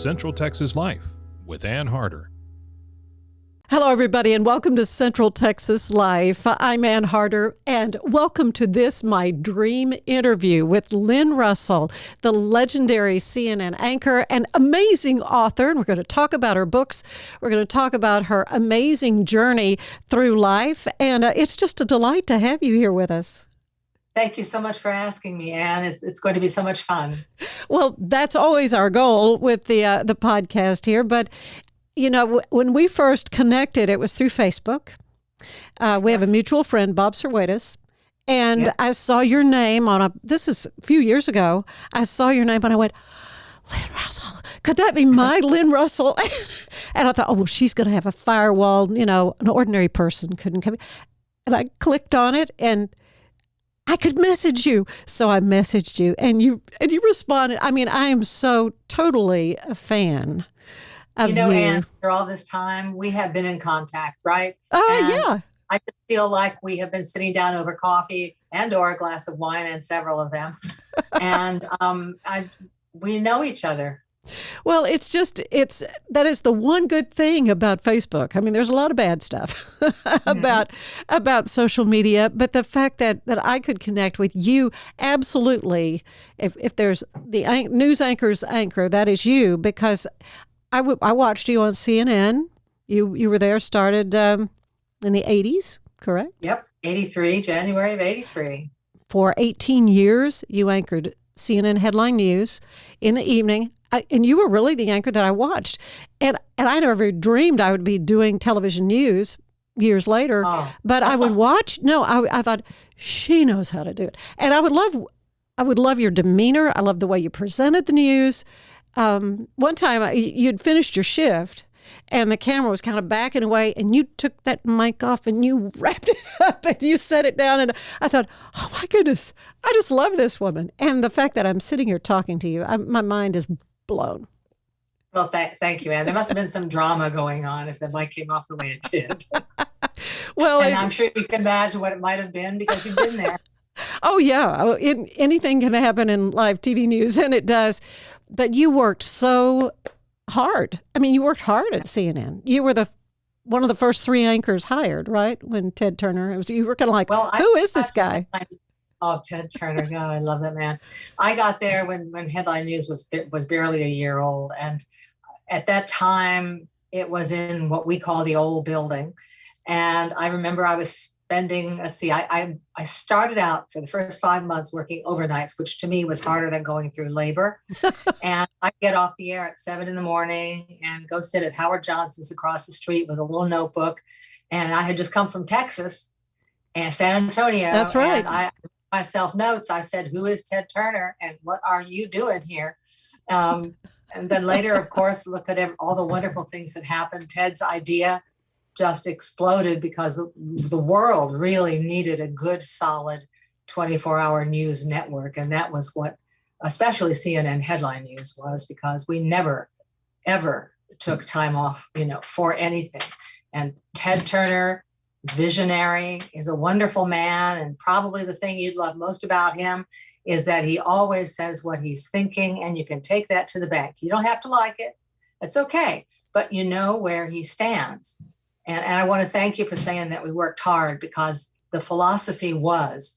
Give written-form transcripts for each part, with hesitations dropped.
Central Texas Life with Ann Harder. Hello, everybody, and welcome to Central Texas Life. I'm Ann Harder, and welcome to this, my dream interview with Lynne Russell, the legendary CNN anchor and amazing author. And we're going to talk about her books. We're going to talk about her amazing journey through life. And it's just a delight to have you here with us. Thank you so much for asking me, Ann. It's going to be so much fun. Well, that's always our goal with the podcast here. But you know, when we first connected, it was through Facebook. We have a mutual friend, Bob Serwatis, and Yep. I saw your name this is a few years ago. I saw your name and I went, Lynne Russell, could that be my Lynne Russell? And I thought, oh, well, she's going to have a firewall, you know, an ordinary person couldn't come. And I clicked on it and I could message you. So I messaged you and you responded. I mean, I am so totally a fan. You know, Ann, for all this time, we have been in contact, right? Oh, yeah. I just feel like we have been sitting down over coffee or a glass of wine and several of them. And we know each other. Well, that is the one good thing about Facebook. I mean, there's a lot of bad stuff about social media, but the fact that I could connect with you, absolutely, if there's the news anchor's anchor, that is you, because I watched you on CNN. You were there, started in the 80s, correct? Yep, 83, January of 83. For 18 years, you anchored CNN Headline News in the evening, and you were really the anchor that I watched. And I never dreamed I would be doing television news years later, but I would watch. No, I thought, she knows how to do it. And I would love your demeanor. I love the way you presented the news. One time you'd finished your shift and the camera was kind of backing away and you took that mic off and you wrapped it up and you set it down. And I thought, oh my goodness, I just love this woman. And the fact that I'm sitting here talking to you, my mind is blown. Well, thank you, Ann. There must have been some drama going on if the mic came off the way it did. Well, and I'm sure you can imagine what it might have been because you've been there. Oh, yeah. Anything can happen in live TV news, and it does. But you worked so hard. I mean, you worked hard at CNN. You were one of the first three anchors hired, right? When Ted Turner, you were kind of like, who is this guy? Oh, Ted Turner. God, I love that man. I got there when Headline News was barely a year old. And at that time, it was in what we call the old building. And I remember I was spending, I started out for the first 5 months working overnights, which to me was harder than going through labor. And I'd get off the air at 7 a.m. and go sit at Howard Johnson's across the street with a little notebook. And I had just come from Texas and San Antonio. That's right. And I myself notes. I said, who is Ted Turner and what are you doing here? And then later, of course, look at all the wonderful things that happened. Ted's idea just exploded because the world really needed a good, solid 24-hour news network. And that was what especially CNN Headline News was, because we never, ever took time off, for anything. And Ted Turner, visionary, is a wonderful man. And probably the thing you'd love most about him is that he always says what he's thinking, and you can take that to the bank. You don't have to like it. It's okay. But you know where he stands. And I want to thank you for saying that we worked hard, because the philosophy was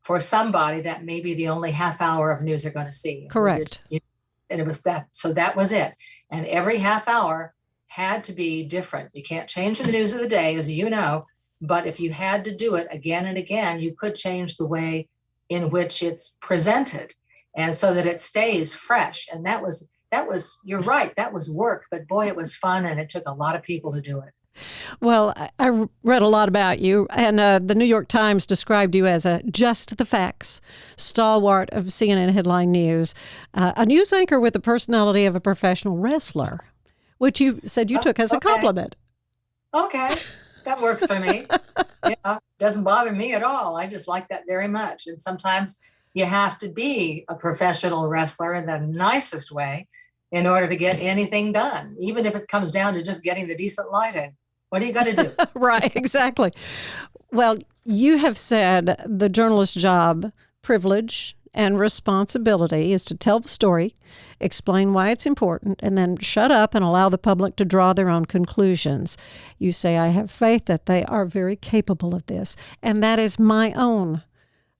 for somebody that maybe the only half hour of news are going to see. Correct. And it was that. So that was it. And every half hour had to be different. You can't change the news of the day, as you know, but if you had to do it again and again, you could change the way in which it's presented, and so that it stays fresh. And that was, you're right, that was work, but boy, it was fun, and it took a lot of people to do it. Well, I read a lot about you, and the New York Times described you as a just the facts stalwart of CNN Headline News, a news anchor with the personality of a professional wrestler, which you said you took as a compliment. Okay, that works for me. Doesn't bother me at all. I just like that very much. And sometimes you have to be a professional wrestler in the nicest way in order to get anything done, even if it comes down to just getting the decent lighting. What are you going to do? Right, exactly. Well, you have said the journalist job, privilege, and responsibility is to tell the story, explain why it's important, and then shut up and allow the public to draw their own conclusions. You say, I have faith that they are very capable of this. And that is my own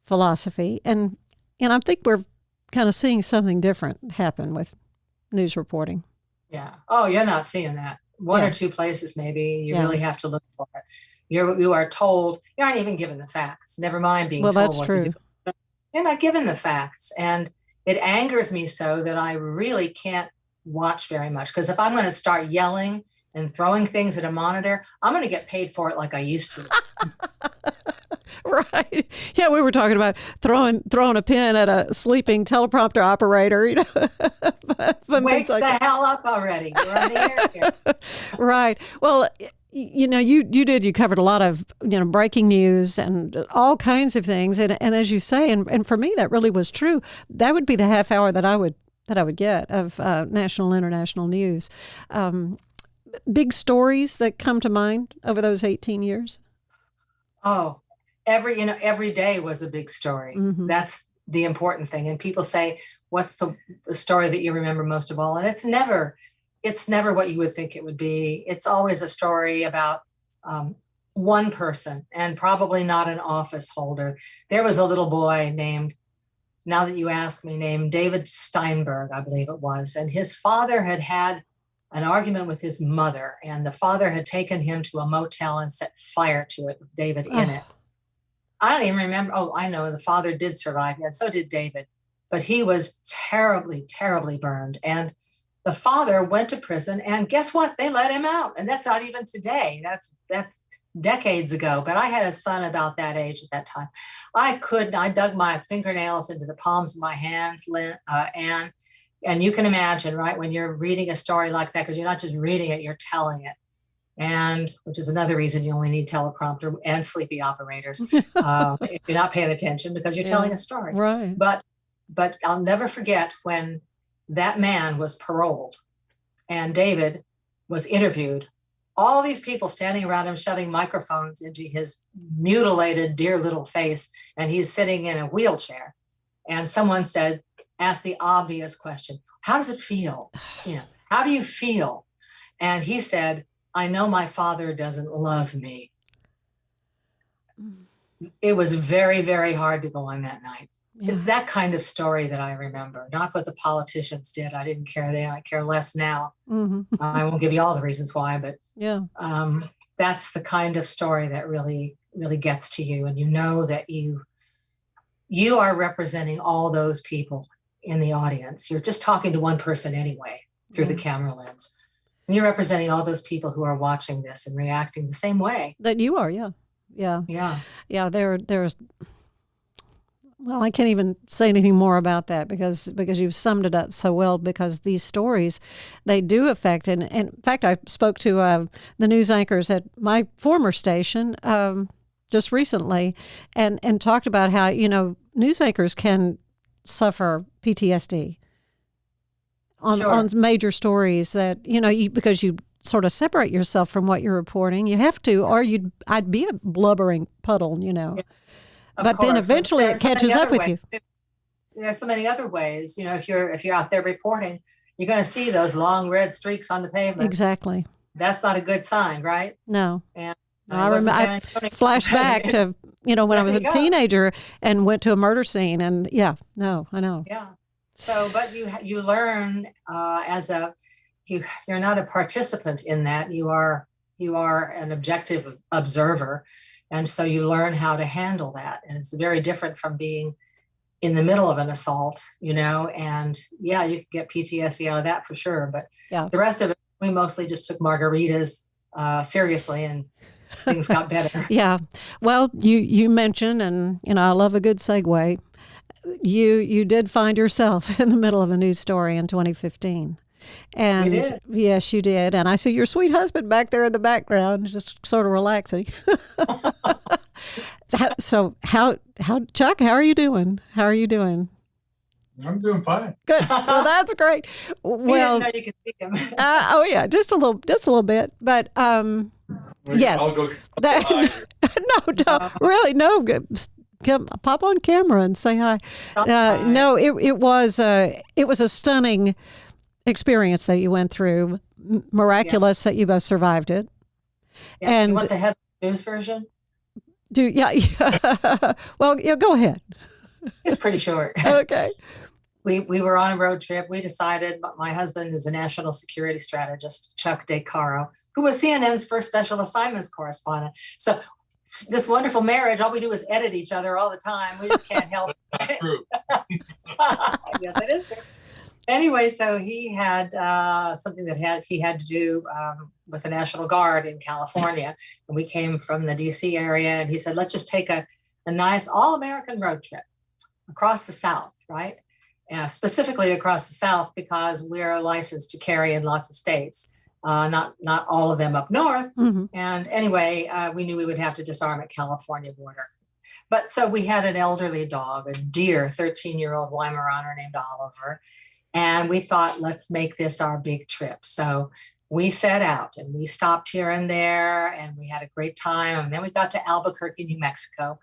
philosophy. And I think we're kind of seeing something different happen with news reporting. Yeah. Oh, you're not seeing that. One or two places, maybe. You really have to look for it. You are told, you aren't even given the facts. Never mind being told that's what true. to do. You're not given the facts. And it angers me so that I really can't watch very much. Because if I'm going to start yelling and throwing things at a monitor, I'm going to get paid for it like I used to. Right. Yeah, we were talking about throwing a pin at a sleeping teleprompter operator. Wake the hell up already. You're on the air here. Right. Well, you covered a lot of, breaking news and all kinds of things. And as you say, and for me, that really was true. That would be the half hour that I would get of national, international news. Big stories that come to mind over those 18 years? Oh, every day was a big story. Mm-hmm. That's the important thing. And people say, what's the story that you remember most of all? And it's never what you would think it would be. It's always a story about one person, and probably not an office holder. There was a little boy named David Steinberg, I believe it was. And his father had an argument with his mother, and the father had taken him to a motel and set fire to it with David in it. I don't even remember. Oh, I know the father did survive, and so did David, but he was terribly, terribly burned. And the father went to prison, and guess what? They let him out. And that's not even today. That's decades ago. But I had a son about that age at that time. I dug my fingernails into the palms of my hands, Lynn, and you can imagine, right, when you're reading a story like that, because you're not just reading it, you're telling it. And which is another reason you only need teleprompter and sleepy operators if you're not paying attention, because you're telling a story. Right. But I'll never forget when that man was paroled and David was interviewed. All these people standing around him, shoving microphones into his mutilated, dear little face, and he's sitting in a wheelchair. And someone asked the obvious question, how does it feel? How do you feel? And he said, I know my father doesn't love me. It was very, very hard to go on that night. Yeah. It's that kind of story that I remember, not what the politicians did. I didn't care then. I care less now. Mm-hmm. I won't give you all the reasons why, but that's the kind of story that really, really gets to you. And you know that you are representing all those people in the audience. You're just talking to one person anyway through the camera lens. And you're representing all those people who are watching this and reacting the same way that you are. Yeah. There's. Well, I can't even say anything more about that because you've summed it up so well, because these stories, they do affect. And in fact, I spoke to the news anchors at my former station just recently and talked about how, news anchors can suffer PTSD on major stories that, because you sort of separate yourself from what you're reporting. You have to, or I'd be a blubbering puddle, Yeah. But then eventually it catches up with you. There's so many other ways. If you're out there reporting, you're going to see those long red streaks on the pavement. Exactly. That's not a good sign, right? No. And I flash back to when I was a teenager and went to a murder scene, and I know. Yeah. So, but you learn you're not a participant in that. You are an objective observer. And so you learn how to handle that. And it's very different from being in the middle of an assault, and you can get PTSD out of that for sure. But the rest of it, we mostly just took margaritas seriously, and things got better. Yeah. Well, you mentioned, and I love a good segue. You did find yourself in the middle of a news story in 2015. And you did. Yes, you did. And I see your sweet husband back there in the background, just sort of relaxing. So Chuck, how are you doing? I'm doing fine. Good. Well, that's great. Well, know you can see him. Oh yeah, just a little bit. But yes. I'll go. No, really, no. pop on camera and say hi. No, it was a stunning experience that you went through. Miraculous that you both survived it. Yeah, And you want the head news version? Well, go ahead. It's pretty short. Okay. We were on a road trip. We decided, my husband is a national security strategist, Chuck DeCaro, who was CNN's first special assignments correspondent. So this wonderful marriage, all we do is edit each other all the time. We just can't help it. That's true. Yes, it is true. Anyway, so he had something that he had to do with the National Guard in California. And we came from the DC area, and he said, let's just take a nice all-American road trip across the South, right? Specifically across the South, because we're licensed to carry in lots of states, not all of them up north. Mm-hmm. And anyway, we knew we would have to disarm at California border. But so we had an elderly dog, a dear 13-year-old Weimaraner named Oliver. And we thought, let's make this our big trip. So we set out and we stopped here and there and we had a great time. And then we got to Albuquerque, New Mexico,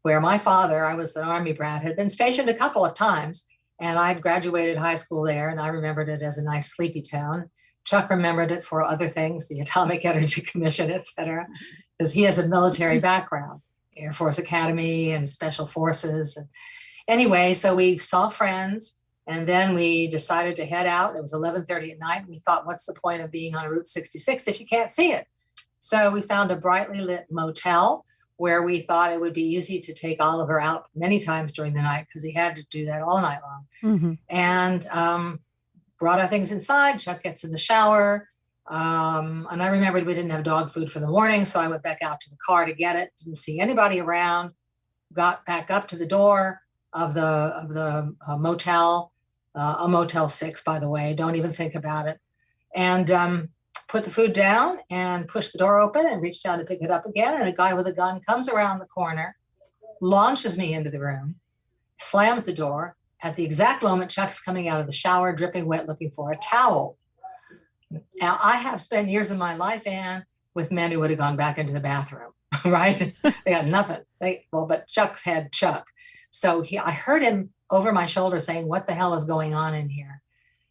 where my father, I was an Army brat, had been stationed a couple of times. And I'd graduated high school there, and I remembered it as a nice sleepy town. Chuck remembered it for other things, the Atomic Energy Commission, et cetera, because he has a military background, Air Force Academy and Special Forces. And anyway, so we saw friends, and then we decided to head out. It was 11:30 at night. And we thought, what's the point of being on Route 66 if you can't see it? So we found a brightly lit motel where we thought it would be easy to take Oliver out many times during the night because he had to do that all night long. Mm-hmm. And brought our things inside. Chuck gets in the shower. And I remembered we didn't have dog food for the morning, so I went back out to the car to get it. Didn't see anybody around. Got back up to the door of the motel, a Motel 6, by the way. Don't even think about it. And put the food down and pushed the door open and reached down to pick it up again. And a guy with a gun comes around the corner, launches me into the room, slams the door. At the exact moment, Chuck's coming out of the shower, dripping wet, looking for a towel. Now, I have spent years of my life, Anne, with men who would have gone back into the bathroom, right? They got nothing. But Chuck's had Chuck. So I heard him over my shoulder saying, what the hell is going on in here?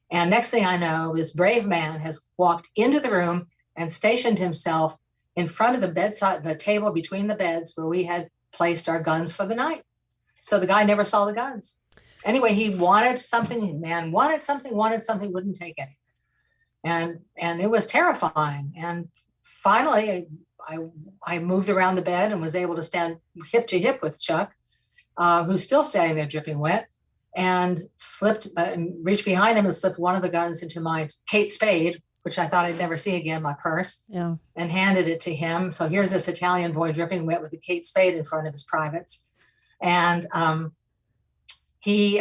And next thing I know, this brave man has walked into the room and stationed himself in front of the bedside, the table between the beds where we had placed our guns for the night. So the guy never saw the guns. Anyway, he wanted something, wanted something, wouldn't take anything. And it was terrifying. And finally, I moved around the bed and was able to stand hip to hip with Chuck, who's still standing there dripping wet, and reached behind him and slipped one of the guns into my Kate Spade, which I thought I'd never see again, my purse, and handed it to him. So here's this Italian boy dripping wet with a Kate Spade in front of his privates. And he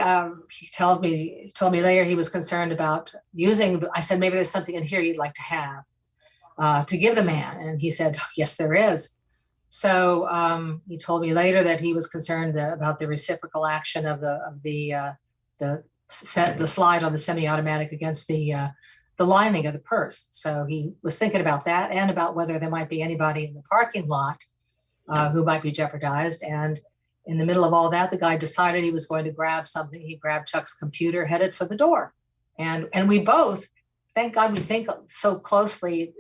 told me later he was concerned about I said, maybe there's something in here you'd like to have to give the man. And he said, yes, there is. So he told me later that he was concerned about the reciprocal action of the slide on the semi-automatic against the lining of the purse. So he was thinking about that and about whether there might be anybody in the parking lot who might be jeopardized. And in the middle of all that, the guy decided he was going to grab something. He grabbed Chuck's computer, headed for the door. And we both, thank God we think so closely,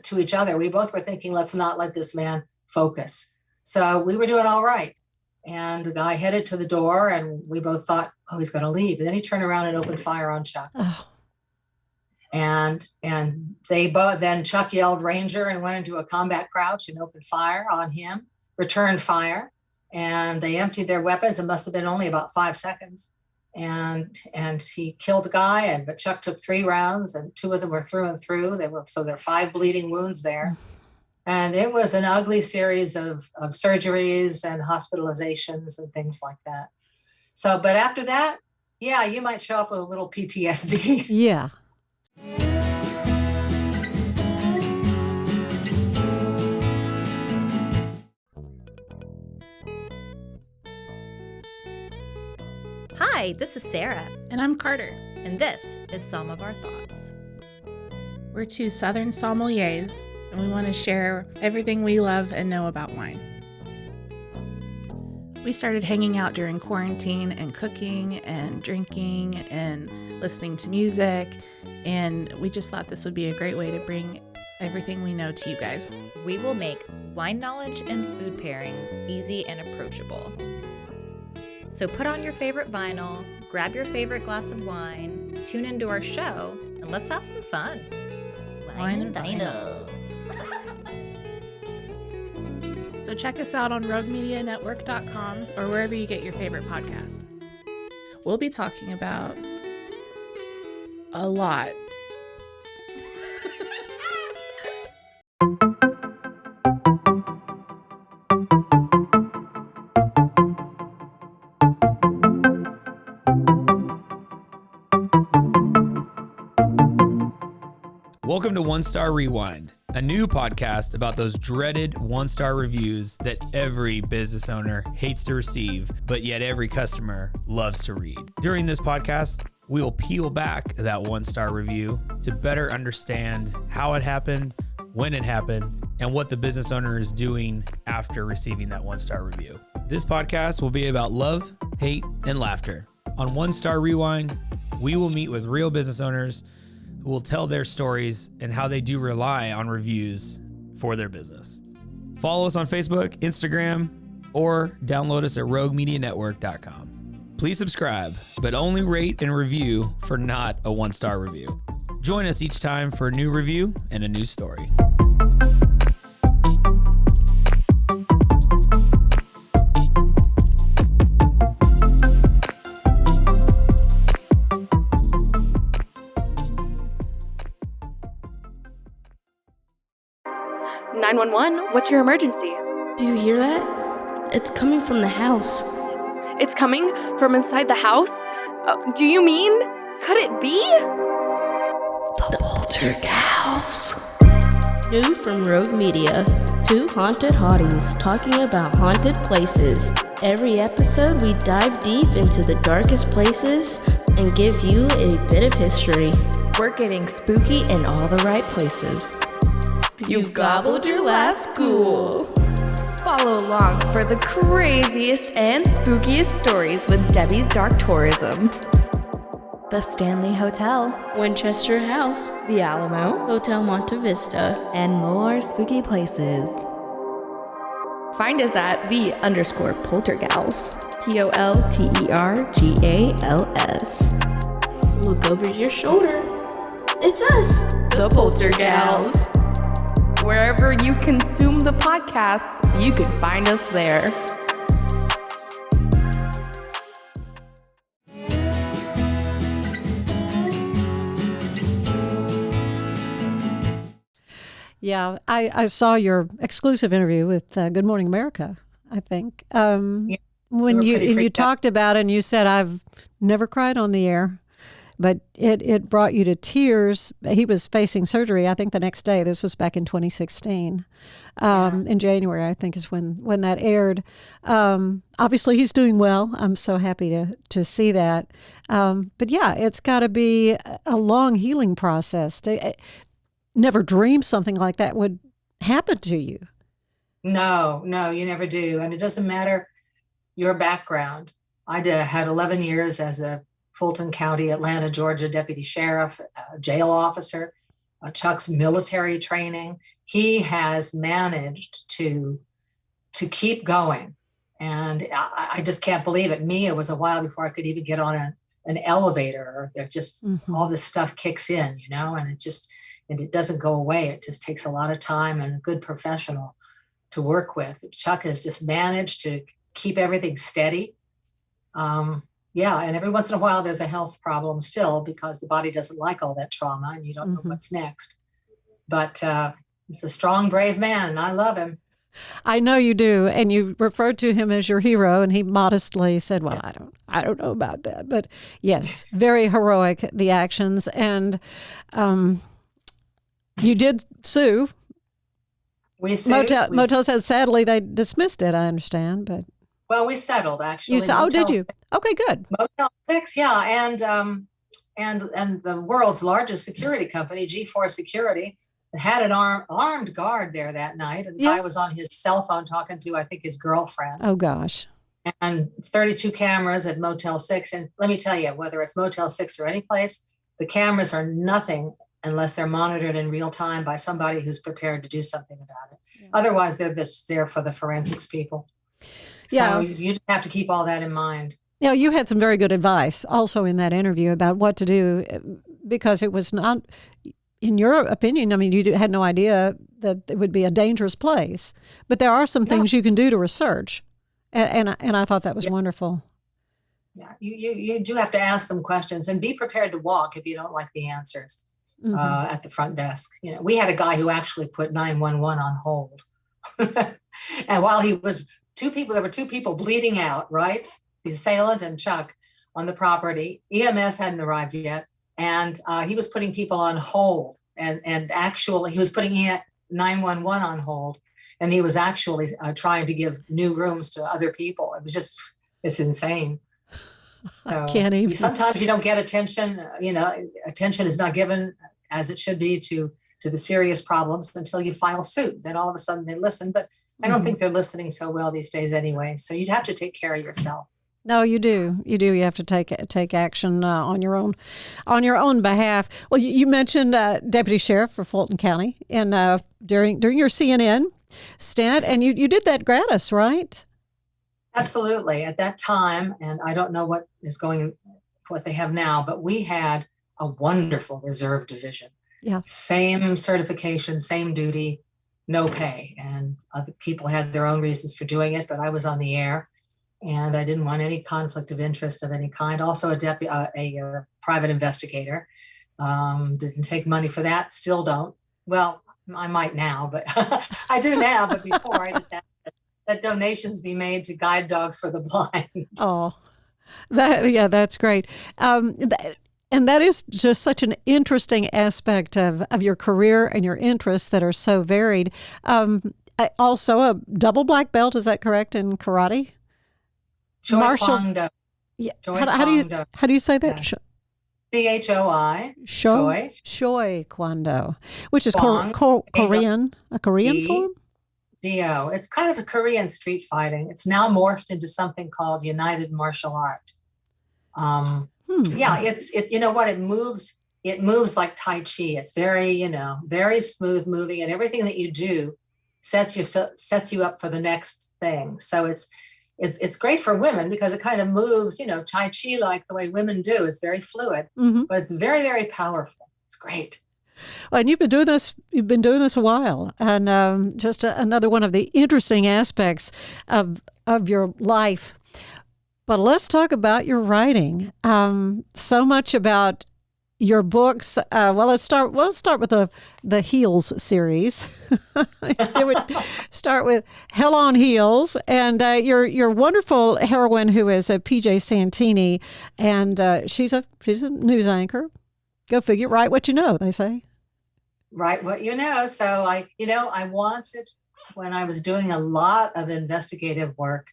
to each other. We both were thinking, let's not let this man focus. So we were doing all right. And the guy headed to the door and we both thought, oh, he's going to leave. And then he turned around and opened fire on Chuck. Oh. And then Chuck yelled Ranger and went into a combat crouch and opened fire on him, returned fire. And they emptied their weapons. It must have been only about 5 seconds. And he killed the guy, but Chuck took 3 rounds and 2 of them were through and through. There are 5 bleeding wounds there. And it was an ugly series of surgeries and hospitalizations and things like that. So, but after that, yeah, you might show up with a little PTSD. Yeah. Hi, this is Sarah. And I'm Carter. And this is Some of Our Thoughts. We're 2 Southern sommeliers, and we want to share everything we love and know about wine. We started hanging out during quarantine and cooking and drinking and listening to music. And we just thought this would be a great way to bring everything we know to you guys. We will make wine knowledge and food pairings easy and approachable. So put on your favorite vinyl, grab your favorite glass of wine, tune into our show, and let's have some fun. Wine and vinyl. So check us out on roguemedianetwork.com or wherever you get your favorite podcast. We'll be talking about a lot. Welcome to One Star Rewind, a new podcast about those dreaded one-star reviews that every business owner hates to receive, but yet every customer loves to read. During this podcast, we will peel back that one-star review to better understand how it happened, when it happened, and what the business owner is doing after receiving that one-star review. This podcast will be about love, hate, and laughter. On One Star Rewind, we will meet with real business owners who will tell their stories and how they do rely on reviews for their business. Follow us on Facebook, Instagram, or download us at roguemedianetwork.com. Please subscribe, but only rate and review for not a one-star review. Join us each time for a new review and a new story. What's your emergency? Do you hear that? It's coming from the house. It's coming from inside the house? Do you mean? Could it be? The Poltergeist. New from Rogue Media. Two haunted hotties talking about haunted places. Every episode we dive deep into the darkest places and give you a bit of history. We're getting spooky in all the right places. You've gobbled your last ghoul. Follow along for the craziest and spookiest stories with Debbie's Dark Tourism. The Stanley Hotel, Winchester House, The Alamo, Hotel Monte Vista, and more spooky places. Find us at _Poltergals. POLTERGALS. Look over your shoulder. It's us, The Poltergals. Wherever you consume the podcast, you can find us there. Yeah, I saw your exclusive interview with Good Morning America, I think. When you talked about it and you said, I've never cried on the air. But it brought you to tears. He was facing surgery, I think, the next day. This was back in 2016. In January, I think, is when that aired. Obviously, he's doing well. I'm so happy to see that. But yeah, it's got to be a long healing process. Never dreamed something like that would happen to you. No, you never do. And it doesn't matter your background. I had 11 years as a Fulton County, Atlanta, Georgia deputy sheriff, jail officer, Chuck's military training. He has managed to keep going. And I just can't believe it. It was a while before I could even get on an elevator. Or just all this stuff kicks in, and it doesn't go away. It just takes a lot of time and a good professional to work with. Chuck has just managed to keep everything steady. Yeah, and every once in a while there's a health problem still because the body doesn't like all that trauma and you don't know what's next. But he's a strong, brave man, and I love him. I know you do, and you referred to him as your hero, and he modestly said, "Well, I don't know about that," but yes, very heroic, the actions, and you did sue. We sued. Motel said sadly they dismissed it. I understand, but. Well, we settled actually. You said, did you? Okay, good. Motel 6, yeah, and the world's largest security company, G4 Security, had an armed guard there that night, and the guy was on his cell phone talking to, I think, his girlfriend. Oh gosh! and 32 cameras at Motel 6. And let me tell you, whether it's Motel 6 or any place, the cameras are nothing unless they're monitored in real time by somebody who's prepared to do something about it. Yeah. Otherwise, they're just there for the forensics people. Yeah. So you just have to keep all that in mind. You had some very good advice also in that interview about what to do, because it was not, in your opinion, I mean, you had no idea that it would be a dangerous place, but there are some things you can do to research. And I thought that was wonderful. Yeah, you do have to ask them questions and be prepared to walk if you don't like the answers at the front desk. We had a guy who actually put 911 on hold. And while there were two people bleeding out, right? The assailant and Chuck on the property. EMS hadn't arrived yet. And he was putting people on hold. And actually, he was putting 911 on hold. And he was actually trying to give new rooms to other people. It's insane. So I can't even. Sometimes you don't get attention. Attention is not given as it should be to the serious problems until you file suit. Then all of a sudden they listen. But I don't think they're listening so well these days anyway. So you'd have to take care of yourself. No, you do. You do. You have to take action on your own behalf. Well, you mentioned Deputy Sheriff for Fulton County, and during your CNN stint, and you did that gratis, right? Absolutely. At that time, and I don't know what they have now, but we had a wonderful reserve division. Yeah. Same certification, same duty, no pay, and other people had their own reasons for doing it, but I was on the air. And I didn't want any conflict of interest of any kind. Also a private investigator. Didn't take money for that, still don't. Well, I might now, but I do now. But before, I just asked that donations be made to guide dogs for the blind. Oh, that's great. And that is just such an interesting aspect of your career and your interests that are so varied. Also a double black belt, is that correct, in karate? Martial. Yeah. How do you say that? Yeah. CHOI. Shoy Kwando, which is Korean, a Korean form? DO. It's kind of a Korean street fighting. It's now morphed into something called United Martial Art. Yeah, it moves like Tai Chi. It's very, very smooth moving, and everything that you do sets you up for the next thing. So it's great for women because it kind of moves, Tai Chi like the way women do. It's very fluid, but it's very, very powerful. It's great. Well, and you've been doing this a while, and just another one of the interesting aspects of your life. But let's talk about your writing. So much about your books. Let's start with the Heels series. Which start with Hell on Heels, and your wonderful heroine, who is a PJ Santini, and she's a news anchor. Go figure. Write what you know, they say. Write what you know. So I wanted, when I was doing a lot of investigative work,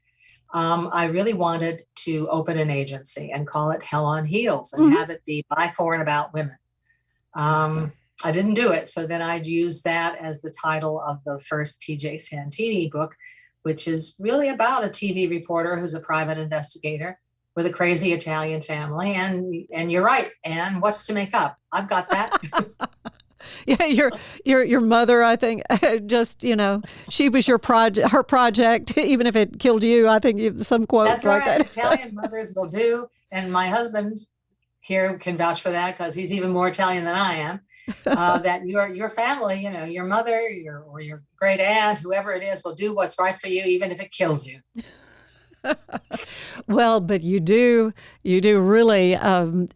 I really wanted to open an agency and call it Hell on Heels and have it be by, for, and about women. I didn't do it. So then I'd use that as the title of the first PJ Santini book, which is really about a TV reporter who's a private investigator with a crazy Italian family. And you're right. And what's to make up? I've got that. Yeah, your mother, I think, just, she was her project, even if it killed you. I think some quotes That's like right. that. Italian mothers will do. And my husband here can vouch for that because he's even more Italian than I am. That your family, your mother, or your great aunt, whoever it is, will do what's right for you, even if it kills you. Well, but you do really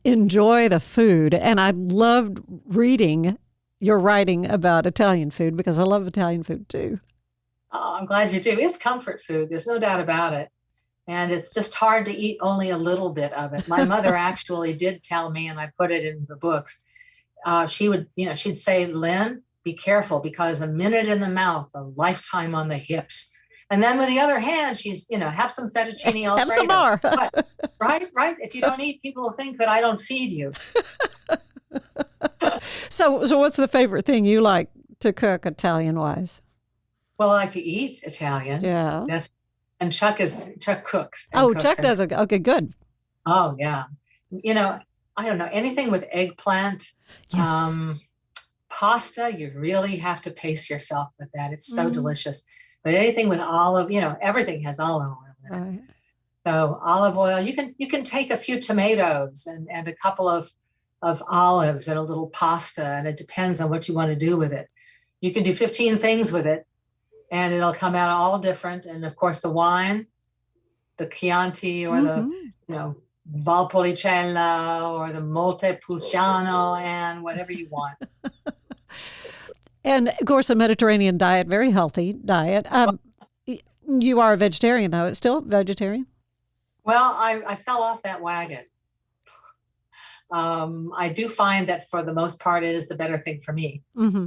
enjoy the food, and I loved reading your writing about Italian food because I love Italian food too. Oh, I'm glad you do. It's comfort food. There's no doubt about it. And it's just hard to eat only a little bit of it. My mother actually did tell me, and I put it in the books, she'd say, Lynn, be careful because a minute in the mouth, a lifetime on the hips. And then with the other hand, she's, have some fettuccine Alfredo. Have some more. Right. If you don't eat, people will think that I don't feed you. So what's the favorite thing you like to cook Italian-wise? Well, I like to eat Italian. Yeah. And Chuck cooks. Oh, Chuck does it. Okay, good. Oh, yeah. I don't know, anything with eggplant, Yes. pasta, you really have to pace yourself with that. It's so delicious. But anything with olive, everything has olive oil in it. Right. So olive oil, you can take a few tomatoes and a couple of olives and a little pasta, and it depends on what you want to do with it. You can do 15 things with it, and it'll come out all different. And of course, the wine, the Chianti or the Valpolicella or the Montepulciano, and whatever you want. And of course, a Mediterranean diet, very healthy diet. You are a vegetarian, though. It's still vegetarian? Well, I fell off that wagon. I do find that for the most part, it is the better thing for me. Mm-hmm.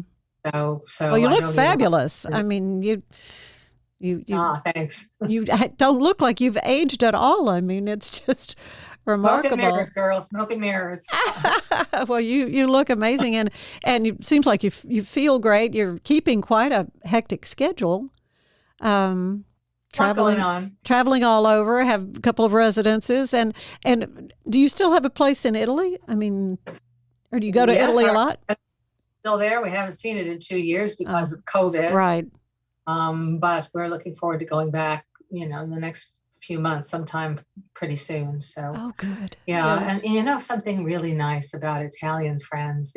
So well, you look fabulous. I mean, you thanks. You don't look like you've aged at all. I mean, it's just remarkable. Smoke and mirrors, girls. Smoke and mirrors. Well, you look amazing, and it seems like you feel great. You're keeping quite a hectic schedule. Going on. Traveling all over, have a couple of residences, and do you still have a place in Italy? I mean, or do you go to Italy a lot? Still there. We haven't seen it in 2 years because of COVID. Right. But we're looking forward to going back, in the next few months, sometime pretty soon. So, oh, good. Yeah. And something really nice about Italian friends,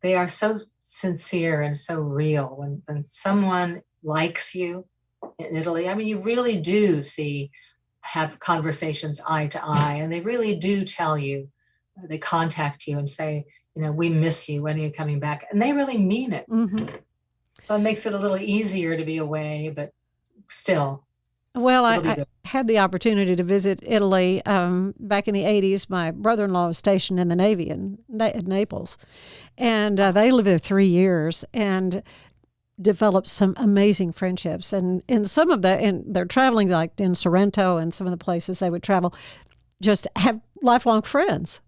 they are so sincere and so real. When someone likes you in Italy, I mean, you really do have conversations eye to eye, and they really do tell you, they contact you and say, we miss you. When are you coming back? And they really mean it. Mm-hmm. So it makes it a little easier to be away, but still. Well, I had the opportunity to visit Italy back in the 80s. My brother-in-law was stationed in the Navy in Naples, and they lived there 3 years and developed some amazing friendships. And in some of that, and they're traveling like in Sorrento and some of the places they would travel, just have lifelong friends.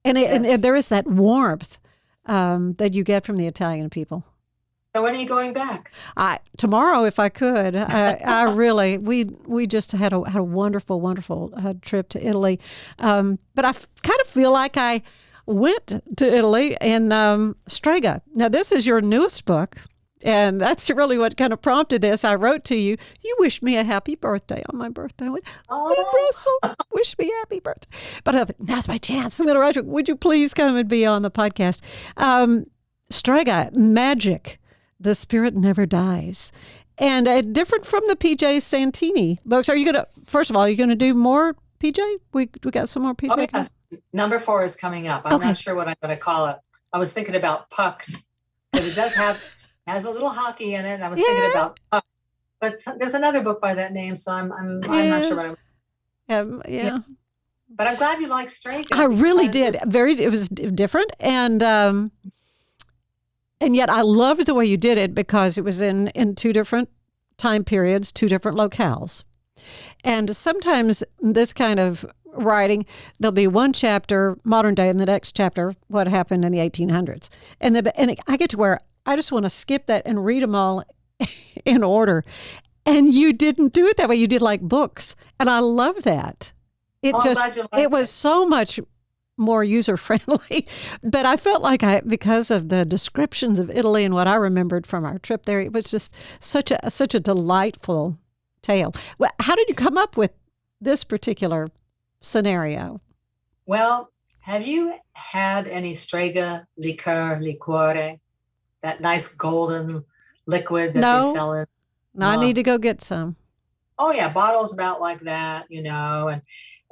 And, and there is that warmth that you get from the Italian people. So when are you going back? Tomorrow, if I could. I really, we just had a wonderful, wonderful trip to Italy. But I kind of feel like I went to Italy in Strega. Now, this is your newest book. And that's really what kind of prompted this. I wrote to you. You wished me a happy birthday on my birthday. I went, Lynne Russell, wish me a happy birthday. But I thought, now's my chance. I'm going to write you. Would you please come and be on the podcast? Strega, magic. The spirit never dies. And different from the PJ Santini books. Are you going to, first of all, are you going to do more PJ? We got some more PJ? Oh, yes. Number 4 is coming up. I'm not sure what I'm going to call it. I was thinking about Puck, but it does has a little hockey in it. And I was thinking about Puck. But there's another book by that name, so I'm not sure what I'm. Yeah. But I'm glad you like Strega. I really did. It was different, and yet I loved the way you did it because it was in 2 different time periods, 2 different locales. And sometimes this kind of writing, there'll be one chapter, modern day, and the next chapter, what happened in the 1800s. And I get to where I just want to skip that and read them all in order. And you didn't do it that way. You did like books. And I love that. It was so much more user-friendly. But I felt like because of the descriptions of Italy and what I remembered from our trip there, it was just such a delightful tale. Well, how did you come up with this particular scenario? Well, have you had any Strega liquore? That nice golden liquid that they sell in? No, I need to go get some. Oh yeah, bottles about like that,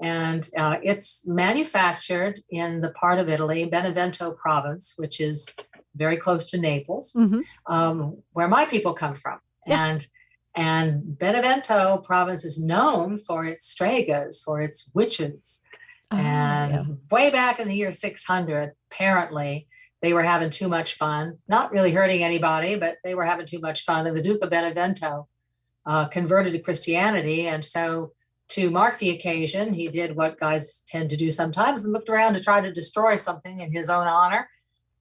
and it's manufactured in the part of Italy, Benevento province, which is very close to Naples, where my people come from. Yeah. And Benevento province is known for its Stregas, for its witches. Way back in the year 600, apparently, they were having too much fun, not really hurting anybody, but they were having too much fun. And the Duke of Benevento converted to Christianity. And so to mark the occasion, he did what guys tend to do sometimes and looked around to try to destroy something in his own honor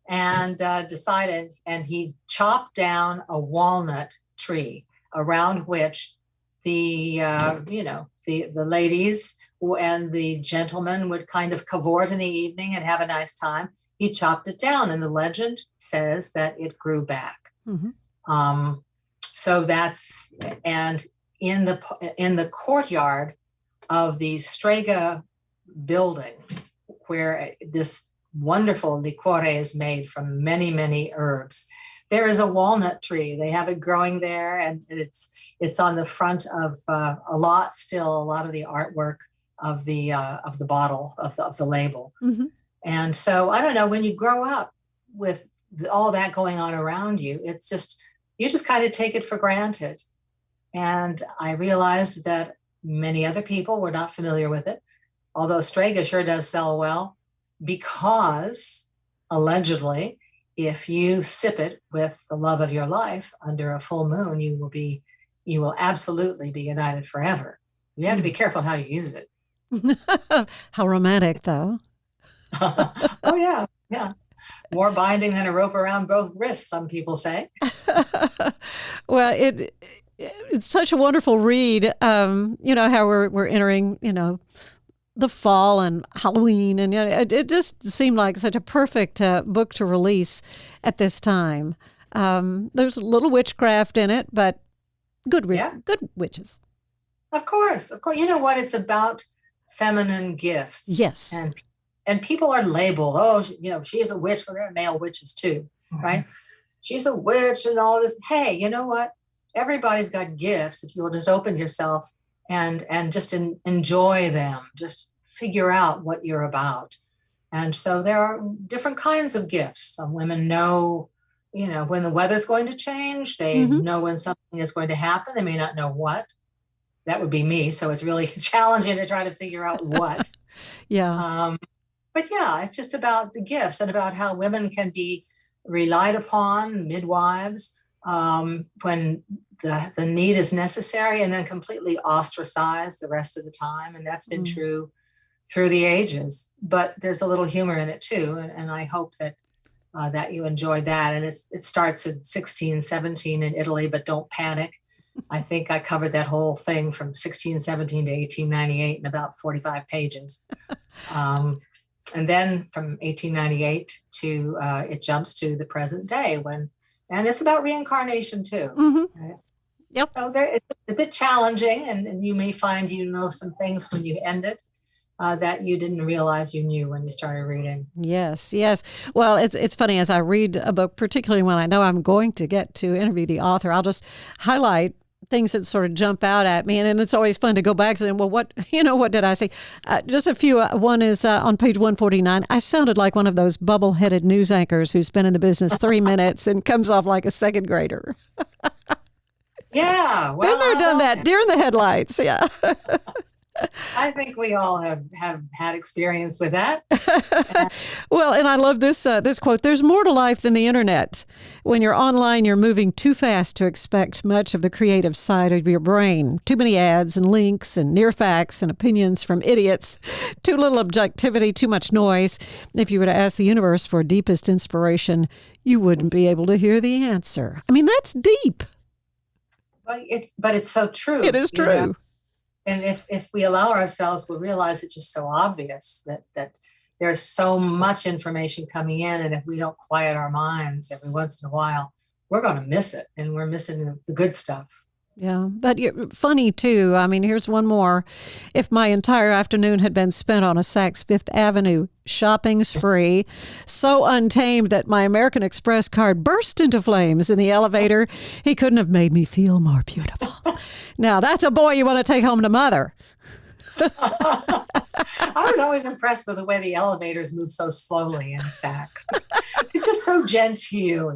and decided, and he chopped down a walnut tree around which the ladies and the gentlemen would kind of cavort in the evening and have a nice time. He chopped it down, and the legend says that it grew back. So that's, and in the courtyard of the Strega building, where this wonderful liquore is made from many, many herbs, there is a walnut tree. They have it growing there, and it's on the front of a lot of the artwork of the bottle of the label. And so I don't know, when you grow up with all that going on around you, it's just, you just kind of take it for granted. And I realized that many other people were not familiar with it, although Strega sure does sell well, because allegedly, if you sip it with the love of your life under a full moon, you will absolutely be united forever. You have to be careful how you use it. How romantic, though. Oh, yeah. Yeah. More binding than a rope around both wrists, some people say. Well, it's such a wonderful read. You know, how we're entering, the fall and Halloween, and it just seemed like such a perfect book to release at this time. There's a little witchcraft in it, but good witches. Of course. You know what? It's about feminine gifts. Yes. And people are labeled, she's a witch. Well, there are male witches too, right? She's a witch and all this. Hey, you know what? Everybody's got gifts. If you'll just open yourself and just enjoy them, just figure out what you're about. And so there are different kinds of gifts. Some women know, when the weather's going to change. They know when something is going to happen. They may not know what. That would be me. So it's really challenging to try to figure out what. Yeah. But yeah, it's just about the gifts and about how women can be relied upon, midwives, when the need is necessary, and then completely ostracized the rest of the time. And that's been true through the ages. But there's a little humor in it too. And I hope that you enjoyed that. And it starts at 1617 in Italy, but don't panic. I think I covered that whole thing from 1617 to 1898 in about 45 pages. And then from 1898 to it jumps to the present day, and it's about reincarnation too. Right? Yep. So it's a bit challenging, and you may find some things when you end it that you didn't realize you knew when you started reading. Yes. Well, it's funny, as I read a book, particularly when I know I'm going to get to interview the author, I'll just highlight things that sort of jump out at me. And it's always fun to go back and say, well, what did I see? Just a few. One is on page 149. I sounded like one of those bubble-headed news anchors who's been in the business 3 minutes and comes off like a second grader. Yeah. Well, been there, done that. Deer in the headlights. Yeah. I think we all have had experience with that. Well, and I love this quote. There's more to life than the internet. When you're online, you're moving too fast to expect much of the creative side of your brain. Too many ads and links and near facts and opinions from idiots. Too little objectivity, too much noise. If you were to ask the universe for deepest inspiration, you wouldn't be able to hear the answer. I mean, that's deep. But it's so true. It is true. And if we allow ourselves, we'll realize it's just so obvious that there's so much information coming in. And if we don't quiet our minds every once in a while, we're going to miss it. And we're missing the good stuff. Yeah, but you're funny too. I mean, here's one more. If my entire afternoon had been spent on a Saks Fifth Avenue shopping spree, so untamed that my American Express card burst into flames in the elevator, he couldn't have made me feel more beautiful. Now, that's a boy you want to take home to mother. I was always impressed with the way the elevators move so slowly in Saks. It's just so genteel,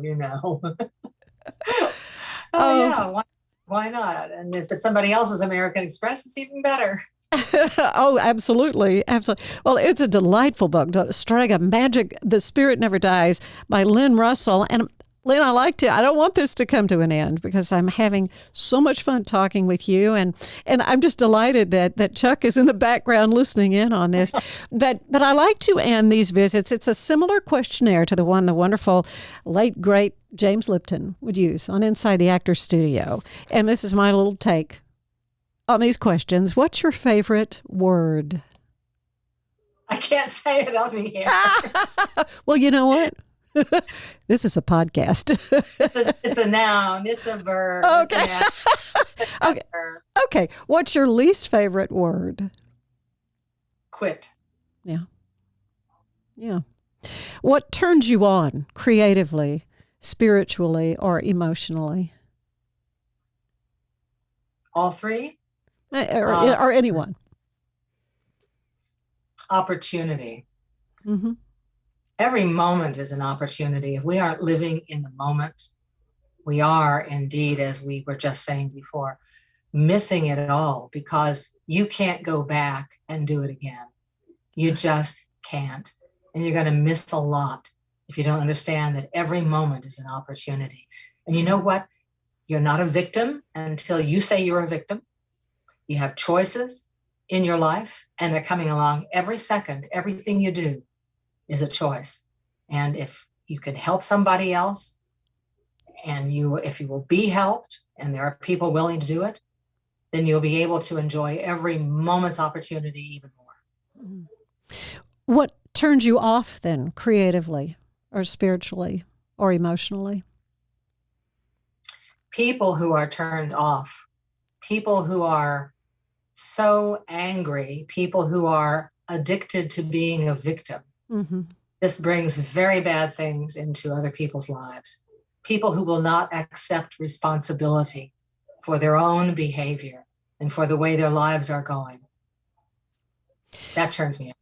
Yeah. Why not? And if it's somebody else's American Express, it's even better. Oh, absolutely. Absolutely. Well, it's a delightful book, Strega, Magic, The Spirit Never Dies by Lynne Russell. And Lynn, I don't want this to come to an end because I'm having so much fun talking with you. And I'm just delighted that Chuck is in the background listening in on this. But I like to end these visits. It's a similar questionnaire to the one the wonderful late, great James Lipton would use on Inside the Actor's Studio. And this is my little take. on these questions. What's your favorite word? I can't say it on the air. Well, you know what? This is a podcast. It's a noun. It's a verb. Okay. It's a Okay. verb. Okay. What's your least favorite word? Quit. Yeah. Yeah. What turns you on creatively, spiritually, or emotionally? All three? Or anyone. Opportunity. Mm-hmm. Every moment is an opportunity. If we aren't living in the moment, we are indeed, as we were just saying before, missing it all, because you can't go back and do it again. You just can't. And you're going to miss a lot if you don't understand that every moment is an opportunity. And you know what? You're not a victim until you say you're a victim. You have choices in your life, and they're coming along every second. Everything you do is a choice. And if you can help somebody else, and if you will be helped, and there are people willing to do it, then you'll be able to enjoy every moment's opportunity even more. What turns you off then, creatively or spiritually or emotionally? People who are turned off, people who are so angry, people who are addicted to being a victim. Mm-hmm. This brings very bad things into other people's lives. People who will not accept responsibility for their own behavior and for the way their lives are going. That turns me on.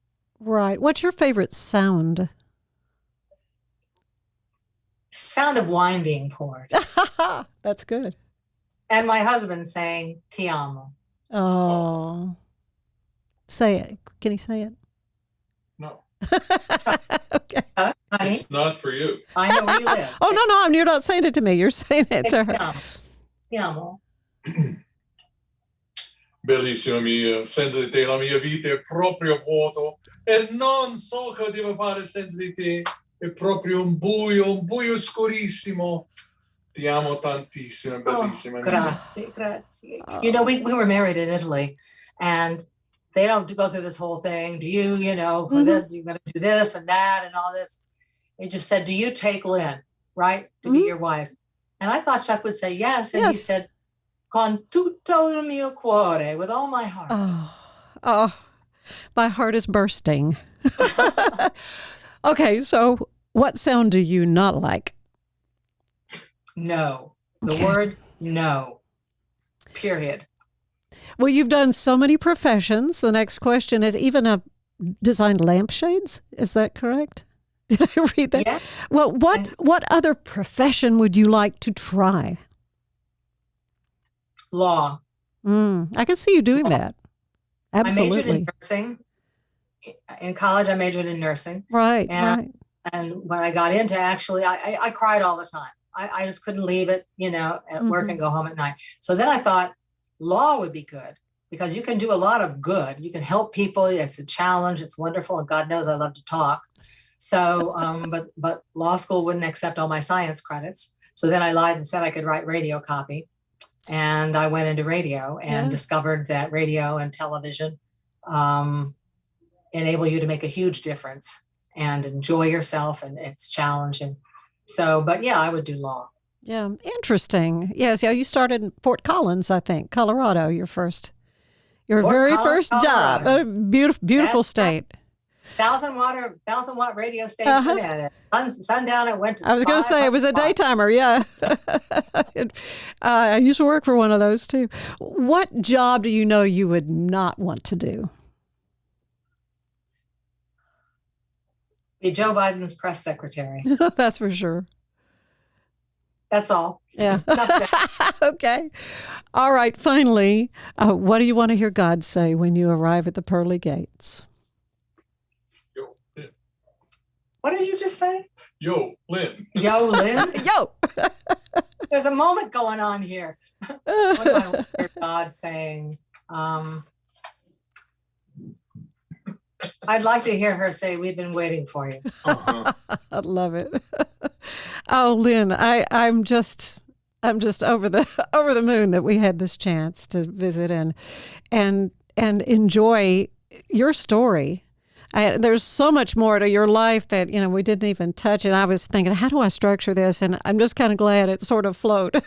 Right. What's your favorite sound? Sound of wine being poured. That's good. And my husband saying, "Ti amo." Oh. Say it. Can he say it? No, Okay. Honey, it's not for you. I know where you live. Oh, no, you're not saying it to me. You're saying it to her. Ti amo. Bellissimo mio, senza di te la mia vita è proprio vuoto e non so cosa devo fare senza di te. È proprio un buio scurissimo. Ti amo tantissimo, bellissima. Grazie. You know, we were married in Italy, and they don't go through this whole thing. Do you, for this, you're going to do this and that and all this. He just said, do you take Lynn, right, to be your wife? And I thought Chuck would say yes. And he said, con tutto il mio cuore, with all my heart. Oh, my heart is bursting. Okay, so what sound do you not like? No. The word no. Period. Well, you've done so many professions. The next question is even designed lampshades. Is that correct? Did I read that? Yeah. Well, what other profession would you like to try? Law. I can see you doing that. Absolutely. I majored in nursing. In college, I majored in nursing. Right. And when I got into I cried all the time. I just couldn't leave it, at work and go home at night. So then I thought law would be good, because you can do a lot of good. You can help people. It's a challenge. It's wonderful. And God knows I love to talk. So, but law school wouldn't accept all my science credits. So then I lied and said I could write radio copy. And I went into radio and discovered that radio and television enable you to make a huge difference and enjoy yourself. And it's challenging. So, but yeah, I would do law. Yeah, interesting. Yes, you started in Fort Collins, I think, Colorado. Your very first job. A beautiful state. 1,000-watt radio station. And sundown, it went to. I was going to say it was a daytimer. Yeah, I used to work for one of those too. What job do you know you would not want to do? Be Joe Biden's press secretary. That's for sure. That's all. Yeah. Okay. All right. Finally, what do you want to hear God say when you arrive at the pearly gates? Yo, Lynn. What did you just say? Yo, Lynn. Yo, Lynn. Yo. There's a moment going on here. What do I want to hear God saying? I'd like to hear her say, "We've been waiting for you." I love it. Oh, Lynn, I'm just over the moon that we had this chance to visit and enjoy your story. There's so much more to your life that, we didn't even touch. And I was thinking, how do I structure this? And I'm just kind of glad it sort of flowed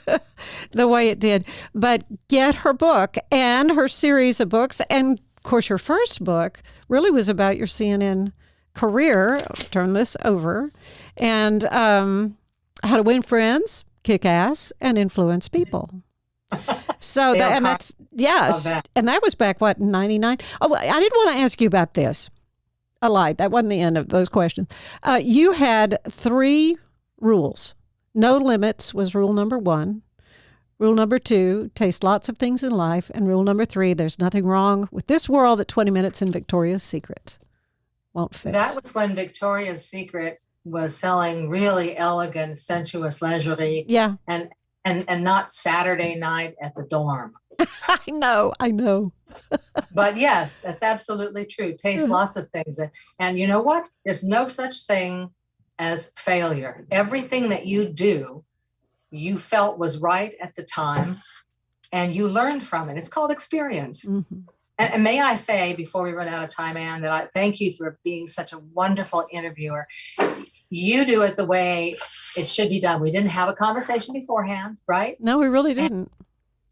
the way it did. But get her book and her series of books. And of course, your first book really was about your CNN career. I'll turn this over. And how to win friends, kick ass, and influence people. So that's and that was back in 99. Oh, I did want to ask you about this. I lied. That wasn't the end of those questions. You had 3 rules. No limits was rule number 1. Rule number 2, taste lots of things in life. And rule number 3, there's nothing wrong with this world that 20 minutes in Victoria's Secret won't fix. That was when Victoria's Secret was selling really elegant, sensuous lingerie. Yeah. And not Saturday night at the dorm. I know. But yes, that's absolutely true. Taste lots of things. And you know what? There's no such thing as failure. Everything that you do, you felt was right at the time, and you learned from it. It's called experience. Mm-hmm. And may I say, before we run out of time, Anne, that I thank you for being such a wonderful interviewer. You do it the way it should be done. We didn't have a conversation beforehand, right? No, we really didn't.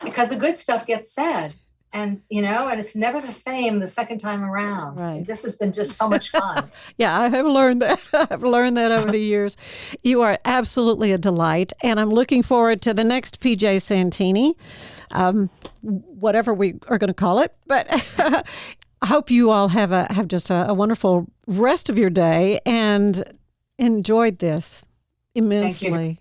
Because the good stuff gets said. And, and it's never the same the second time around. Right. This has been just so much fun. Yeah, I have learned that. I've learned that over the years. You are absolutely a delight. And I'm looking forward to the next PJ Santini, whatever we are going to call it. But I hope you all have just a wonderful rest of your day and enjoyed this immensely. Thank you.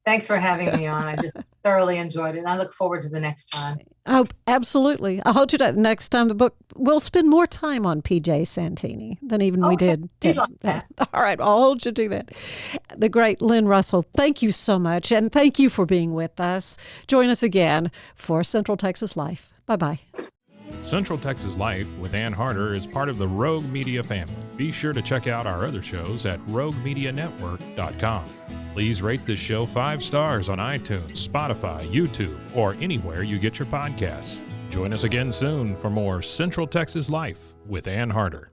Thanks for having me on. I just thoroughly enjoyed it. And I look forward to the next time. Oh, absolutely. I'll hold you to next time the book. We'll spend more time on PJ Santini than even we did. Like that. All right. I'll hold you to that. The great Lynne Russell, thank you so much. And thank you for being with us. Join us again for Central Texas Life. Bye-bye. Central Texas Life with Ann Harder is part of the Rogue Media family. Be sure to check out our other shows at roguemedianetwork.com. Please rate this show 5 stars on iTunes, Spotify, YouTube, or anywhere you get your podcasts. Join us again soon for more Central Texas Life with Ann Harder.